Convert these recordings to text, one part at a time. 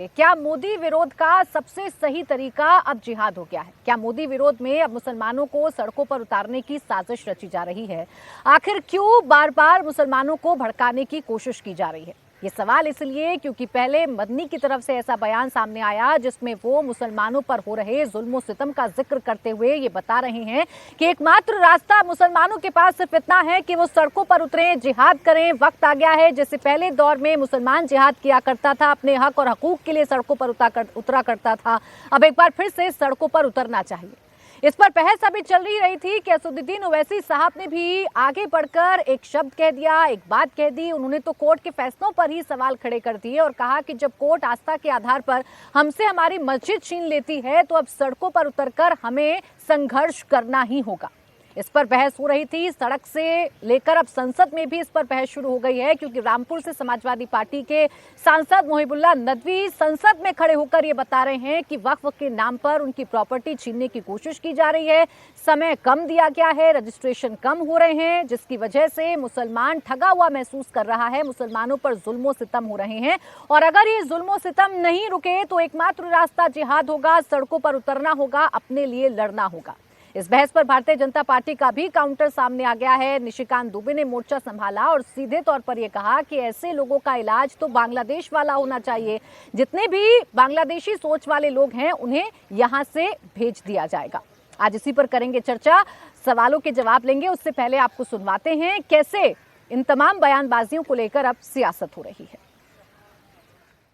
क्या मोदी विरोध का सबसे सही तरीका अब जिहाद हो गया है? क्या मोदी विरोध में अब मुसलमानों को सड़कों पर उतारने की साजिश रची जा रही है? आखिर क्यों बार बार मुसलमानों को भड़काने की कोशिश की जा रही है? ये सवाल इसलिए क्योंकि पहले मदनी की तरफ से ऐसा बयान सामने आया जिसमें वो मुसलमानों पर हो रहे जुल्म सितम का जिक्र करते हुए ये बता रहे हैं कि एकमात्र रास्ता मुसलमानों के पास सिर्फ इतना है कि वो सड़कों पर उतरें, जिहाद करें। वक्त आ गया है जैसे पहले दौर में मुसलमान जिहाद किया करता था, अपने हक और हकूक के लिए सड़कों पर उतरा करता था, अब एक बार फिर से सड़कों पर उतरना चाहिए। इस पर बहस अभी चल रही थी कि असदुद्दीन ओवैसी साहब ने भी आगे बढ़कर एक शब्द कह दिया, एक बात कह दी। उन्होंने तो कोर्ट के फैसलों पर ही सवाल खड़े कर दिए और कहा कि जब कोर्ट आस्था के आधार पर हमसे हमारी मस्जिद छीन लेती है तो अब सड़कों पर उतरकर हमें संघर्ष करना ही होगा। इस पर बहस हो रही थी, सड़क से लेकर अब संसद में भी इस पर बहस शुरू हो गई है क्योंकि रामपुर से समाजवादी पार्टी के सांसद मोहिबुल्लाह नदवी संसद में खड़े होकर ये बता रहे हैं कि वक्फ के नाम पर उनकी प्रॉपर्टी छीनने की कोशिश की जा रही है, समय कम दिया गया है, रजिस्ट्रेशन कम हो रहे हैं, जिसकी वजह से मुसलमान ठगा हुआ महसूस कर रहा है, मुसलमानों पर जुल्मो सितम हो रहे हैं और अगर ये जुल्मो सितम नहीं रुके तो एकमात्र रास्ता जिहाद होगा, सड़कों पर उतरना होगा, अपने लिए लड़ना होगा। इस बहस पर भारतीय जनता पार्टी का भी काउंटर सामने आ गया है। निशिकांत दुबे ने मोर्चा संभाला और सीधे तौर पर यह कहा कि ऐसे लोगों का इलाज तो बांग्लादेश वाला होना चाहिए, जितने भी बांग्लादेशी सोच वाले लोग हैं उन्हें यहां से भेज दिया जाएगा। आज इसी पर करेंगे चर्चा, सवालों के जवाब लेंगे। उससे पहले आपको सुनवाते हैं कैसे इन तमाम बयानबाजियों को लेकर अब सियासत हो रही है।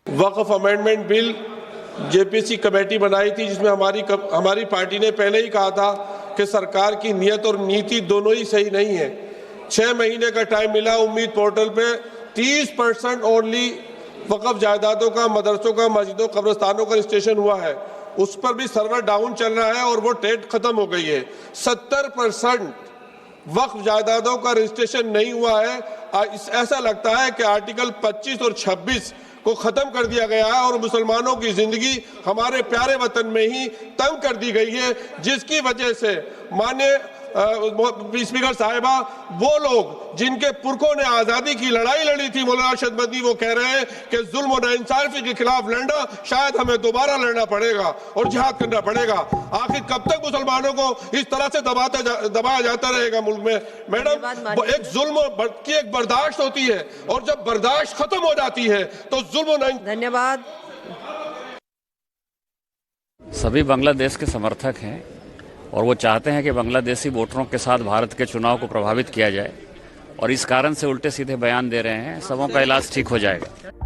वक्फ अमेंडमेंट बिल जेपीसी कमेटी बनाई थी जिसमें हमारी पार्टी ने पहले ही कहा था कि सरकार की नीयत और नीति दोनों ही सही नहीं है। 6 महीने का टाइम मिला, उम्मीद पोर्टल पे 30% ओनली वक्फ जायदादों का, मदरसों का, मस्जिदों, कब्रिस्तानों का रजिस्ट्रेशन हुआ है, उस पर भी सर्वर डाउन चल रहा है और वो डेट खत्म हो गई है। 70% वक्फ जायदादों का रजिस्ट्रेशन नहीं हुआ है। ऐसा लगता है कि आर्टिकल 25 और 26 को खत्म कर दिया गया है और मुसलमानों की जिंदगी हमारे प्यारे वतन में ही तंग कर दी गई है, जिसकी वजह से माननीय स्पीकर साहिबा, वो लोग जिनके पुरखों ने आजादी की लड़ाई लड़ी थी, मौलाना अरशद मदनी, वो कह रहे हैं कि जुल्म और नाइंसाफी के खिलाफ लड़ना शायद हमें दोबारा लड़ना पड़ेगा और जिहाद करना पड़ेगा। आखिर कब तक मुसलमानों को इस तरह से दबाया जाता रहेगा मुल्क में? मैडम, एक जुल्म की एक बर्दाश्त होती है और जब बर्दाश्त खत्म हो जाती है तो जुल्म। धन्यवाद। सभी बांग्लादेश के समर्थक हैं और वो चाहते हैं कि बांग्लादेशी वोटरों के साथ भारत के चुनाव को प्रभावित किया जाए और इस कारण से उल्टे सीधे बयान दे रहे हैं। सबों का इलाज ठीक हो जाएगा।